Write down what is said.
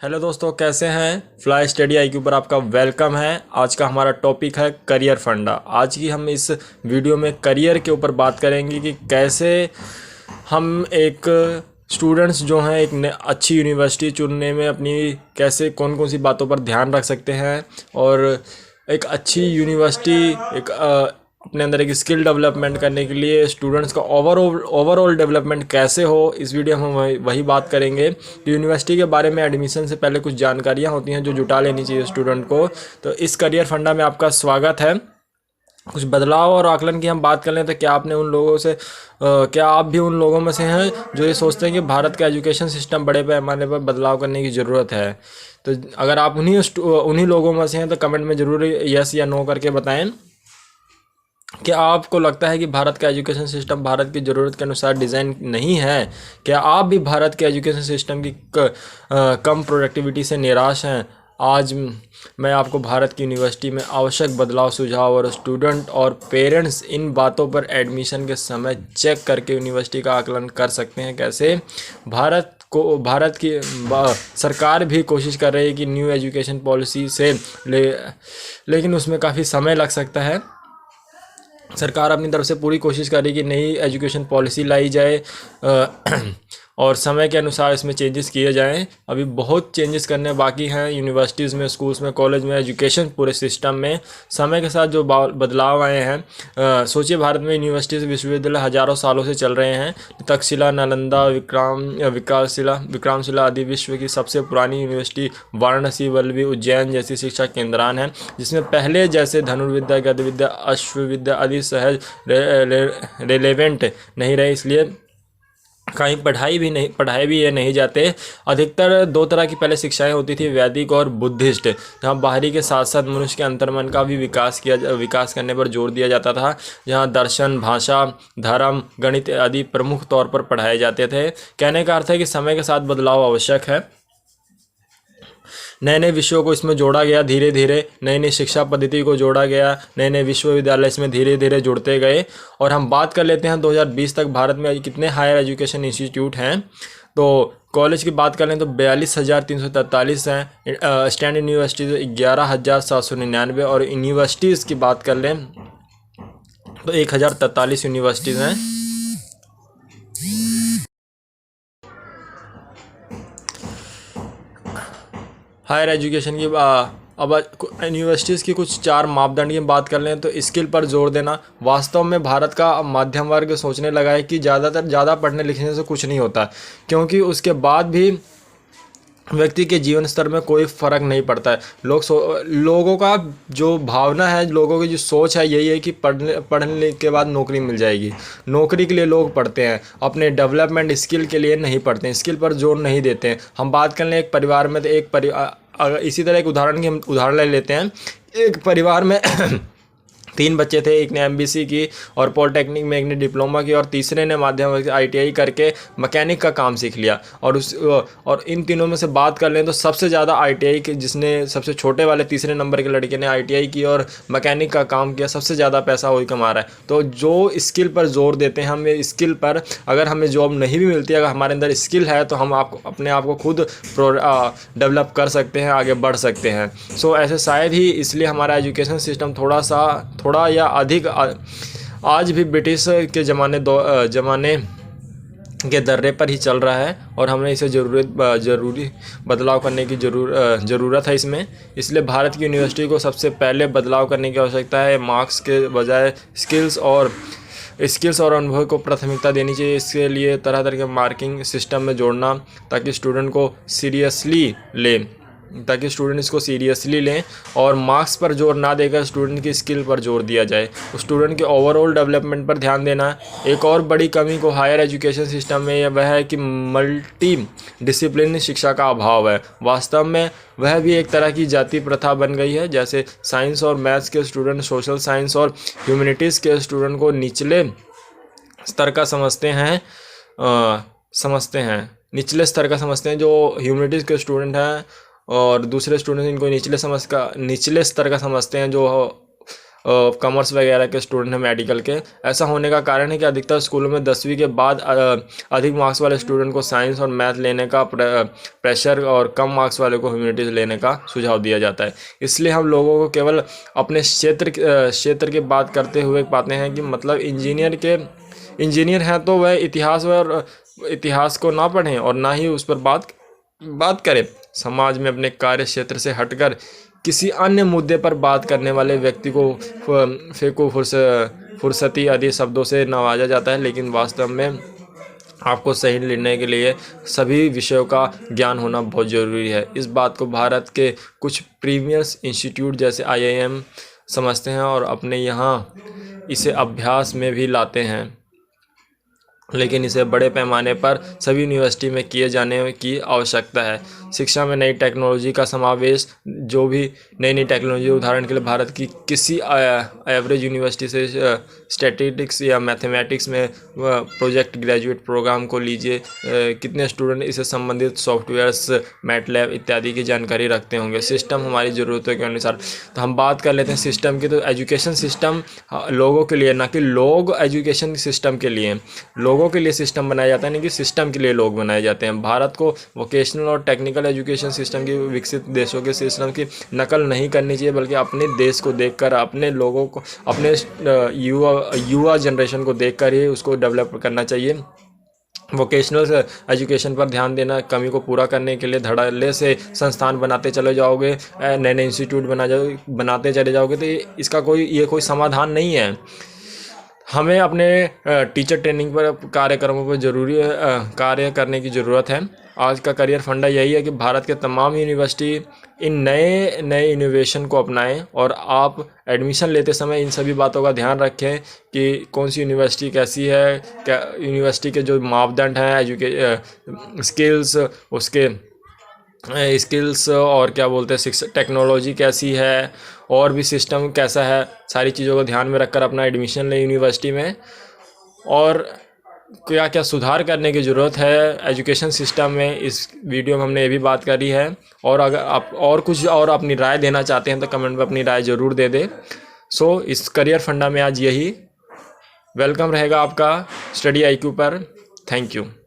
Hello दोस्तों, कैसे हैं। फ्लाई स्टडी आईक्यू पर आपका वेलकम है। आज का हमारा टॉपिक है करियर फंडा। आज की हम इस वीडियो में करियर के ऊपर बात करेंगे कि कैसे हम एक स्टूडेंट्स जो हैं अच्छी यूनिवर्सिटी चुनने में अपनी कैसे कौन कौन सी बातों पर ध्यान रख सकते हैं और एक अच्छी यूनिवर्सिटी एक अपने अंदर एक स्किल डेवलपमेंट करने के लिए स्टूडेंट्स का ओवरऑल डेवलपमेंट कैसे हो। इस वीडियो में हम वही बात करेंगे कि यूनिवर्सिटी के बारे में एडमिशन से पहले कुछ जानकारियां होती हैं जो जुटा लेनी चाहिए स्टूडेंट को। तो इस करियर फंडा में आपका स्वागत है। कुछ बदलाव और आकलन की हम बात कर लें तो क्या आप भी उन लोगों में से हैं जो ये सोचते हैं कि भारत का एजुकेशन सिस्टम बड़े पैमाने पर बदलाव करने की ज़रूरत है। तो अगर आप उन्हीं लोगों में से हैं तो कमेंट में ज़रूर यस या नो करके बताएं। क्या आपको लगता है कि भारत का एजुकेशन सिस्टम भारत की ज़रूरत के अनुसार डिज़ाइन नहीं है? क्या आप भी भारत के एजुकेशन सिस्टम की कम प्रोडक्टिविटी से निराश हैं? आज मैं आपको भारत की यूनिवर्सिटी में आवश्यक बदलाव सुझाव और स्टूडेंट और पेरेंट्स इन बातों पर एडमिशन के समय चेक करके यूनिवर्सिटी का आकलन कर सकते हैं। कैसे भारत की सरकार भी कोशिश कर रही है कि न्यू एजुकेशन पॉलिसी लेकिन उसमें काफ़ी समय लग सकता है। सरकार अपनी तरफ से पूरी कोशिश कर रही है कि नई एजुकेशन पॉलिसी लाई जाए और समय के अनुसार इसमें चेंजेस किए जाएं। अभी बहुत चेंजेस करने बाकी हैं यूनिवर्सिटीज़ में, स्कूल्स में, कॉलेज में, एजुकेशन पूरे सिस्टम में समय के साथ जो बदलाव आए हैं। सोचिए, भारत में यूनिवर्सिटीज़ विश्वविद्यालय हज़ारों सालों से चल रहे हैं। तक्षशिला, नालंदा, विक्रमशिला आदि विश्व की सबसे पुरानी यूनिवर्सिटी वाराणसी, वल्लभी, उज्जैन जैसी शिक्षा केंद्रान है, जिसमें पहले जैसे धनुर्विद्या, गद्यविद्या, अश्वविद्या आदि सहज रेलेवेंट नहीं रहे। इसलिए कहीं पढ़ाई भी ये नहीं जाते। अधिकतर दो तरह की पहले शिक्षाएं होती थी, वैदिक और बुद्धिस्ट, जहाँ बाहरी के साथ साथ मनुष्य के अंतर्मन का भी विकास करने पर जोर दिया जाता था, जहाँ दर्शन, भाषा, धर्म, गणित आदि प्रमुख तौर पर पढ़ाए जाते थे। कहने का अर्थ है कि समय के साथ बदलाव आवश्यक है। नए नए विषयों को इसमें जोड़ा गया, धीरे धीरे नई नई शिक्षा पद्धति को जोड़ा गया, नए नए विश्वविद्यालय इसमें धीरे धीरे जुड़ते गए। और हम बात कर लेते हैं 2020 तक भारत में कितने हायर एजुकेशन इंस्टीट्यूट हैं। तो कॉलेज की बात करें तो 42,343 हैं। स्टैंड यूनिवर्सिटीज़ 11,799 और यूनिवर्सिटीज़ की बात कर लें तो 1,043 यूनिवर्सिटीज़ हैं। हायर एजुकेशन की अब यूनिवर्सिटीज़ की कुछ 4 मापदंड की बात कर लें तो स्किल पर जोर देना। वास्तव में भारत का मध्यम वर्ग सोचने लगा है कि ज़्यादा पढ़ने लिखने से कुछ नहीं होता, क्योंकि उसके बाद भी व्यक्ति के जीवन स्तर में कोई फ़र्क नहीं पड़ता है। लोगों का जो भावना है, लोगों की जो सोच है, यही है कि पढ़ने के बाद नौकरी मिल जाएगी। नौकरी के लिए लोग पढ़ते हैं, अपने डेवलपमेंट स्किल के लिए नहीं पढ़ते हैं, स्किल पर जोर नहीं देते हैं। हम बात कर लें एक परिवार में तो अगर इसी तरह एक उदाहरण ले लेते हैं। एक परिवार में 3 बच्चे थे, एक ने एमबीसी की और पॉलिटेक्निक में, एक ने डिप्लोमा की और तीसरे ने माध्यमिक आईटीआई करके मैकेनिक का काम सीख लिया। और इन तीनों में से बात कर लें तो सबसे ज़्यादा आईटीआई के जिसने सबसे छोटे वाले तीसरे नंबर के लड़के ने आईटीआई की और मैकेनिक का काम किया, सबसे ज़्यादा पैसा वही कमा रहा है। तो जो स्किल पर जोर देते हैं, हम स्किल पर अगर हमें जॉब नहीं भी मिलती है, अगर हमारे अंदर स्किल है तो हम अपने आप को खुद डेवलप कर सकते हैं, आगे बढ़ सकते हैं। सो ऐसे शायद ही इसलिए हमारा एजुकेशन सिस्टम थोड़ा या अधिक आज भी ब्रिटिश के ज़माने के दर्रे पर ही चल रहा है और हमें इसे ज़रूरी बदलाव करने की ज़रूरत है इसमें। इसलिए भारत की यूनिवर्सिटी को सबसे पहले बदलाव करने की आवश्यकता है। मार्क्स के बजाय स्किल्स और अनुभव को प्राथमिकता देनी चाहिए। इसके लिए तरह तरह के मार्किंग सिस्टम में जोड़ना ताकि स्टूडेंट इसको सीरियसली लें और मार्क्स पर जोर ना देकर स्टूडेंट की स्किल पर जोर दिया जाए। स्टूडेंट के ओवरऑल डेवलपमेंट पर ध्यान देना। एक और बड़ी कमी को हायर एजुकेशन सिस्टम में वह है कि मल्टी डिसिप्लिन शिक्षा का अभाव है। वास्तव में वह भी एक तरह की जाति प्रथा बन गई है। जैसे साइंस और मैथ्स के स्टूडेंट सोशल साइंस और ह्यूमैनिटीज़ के स्टूडेंट को निचले स्तर का समझते हैं। जो ह्यूमैनिटीज़ के स्टूडेंट हैं और दूसरे स्टूडेंट इनको निचले स्तर का समझते हैं, जो कॉमर्स वगैरह के स्टूडेंट हैं, मेडिकल के। ऐसा होने का कारण है कि अधिकतर स्कूलों में 10वीं के बाद अधिक मार्क्स वाले स्टूडेंट को साइंस और मैथ लेने का प्रेशर और कम मार्क्स वाले को ह्यूमैनिटीज़ लेने का सुझाव दिया जाता है। इसलिए हम लोगों को केवल अपने क्षेत्र की बात करते हुए पाते हैं कि मतलब इंजीनियर हैं तो वह इतिहास को ना पढ़ें और ना ही उस पर बात करें। समाज में अपने कार्य क्षेत्र से हटकर किसी अन्य मुद्दे पर बात करने वाले व्यक्ति को फुर्सती आदि शब्दों से नवाजा जाता है, लेकिन वास्तव में आपको सही निर्णय के लिए सभी विषयों का ज्ञान होना बहुत ज़रूरी है। इस बात को भारत के कुछ प्रीमियर इंस्टीट्यूट जैसे IIM समझते हैं और अपने यहाँ इसे अभ्यास में भी लाते हैं, लेकिन इसे बड़े पैमाने पर सभी यूनिवर्सिटी में किए जाने की आवश्यकता है। शिक्षा में नई टेक्नोलॉजी का समावेश, जो भी नई टेक्नोलॉजी, उदाहरण के लिए भारत की किसी एवरेज यूनिवर्सिटी से स्टैटिस्टिक्स या मैथमेटिक्स में प्रोजेक्ट ग्रेजुएट प्रोग्राम को लीजिए, कितने स्टूडेंट इससे संबंधित सॉफ्टवेयर्स, मैटलैब इत्यादि की जानकारी रखते होंगे। सिस्टम हमारी ज़रूरतों के अनुसार, तो हम बात कर लेते हैं सिस्टम की। तो एजुकेशन सिस्टम लोगों के लिए, ना कि लोग एजुकेशन सिस्टम के लिए। लोगों के लिए सिस्टम बनाया जाता है, नहीं कि सिस्टम के लिए लोग बनाए जाते हैं। भारत को वोकेशनल और टेक्निकल एजुकेशन सिस्टम की विकसित देशों के सिस्टम की नकल नहीं करनी चाहिए, बल्कि अपने देश को देखकर, अपने लोगों को, अपने युवा जनरेशन को देखकर ही उसको डेवलप करना चाहिए। वोकेशनल एजुकेशन पर ध्यान देना, कमी को पूरा करने के लिए धड़ल्ले से संस्थान बनाते चले जाओगे, नए नए इंस्टीट्यूट बनाते चले जाओगे, तो इसका कोई समाधान नहीं है। हमें अपने टीचर ट्रेनिंग पर, कार्यक्रमों पर कार्य करने की ज़रूरत है। आज का करियर फंडा यही है कि भारत के तमाम यूनिवर्सिटी इन नए इनोवेशन को अपनाएं और आप एडमिशन लेते समय इन सभी बातों का ध्यान रखें कि कौन सी यूनिवर्सिटी कैसी है, क्या यूनिवर्सिटी के जो मापदंड हैं, स्किल्स और क्या बोलते हैं, टेक्नोलॉजी कैसी है और भी सिस्टम कैसा है, सारी चीज़ों को ध्यान में रखकर अपना एडमिशन लें यूनिवर्सिटी में। और क्या क्या सुधार करने की ज़रूरत है एजुकेशन सिस्टम में, इस वीडियो में हमने ये भी बात करी है। और अगर आप और कुछ और अपनी राय देना चाहते हैं तो कमेंट में अपनी राय ज़रूर दे दें। सो इस करियर फंडा में आज यही वेलकम रहेगा आपका स्टडी IQ पर। Thank you.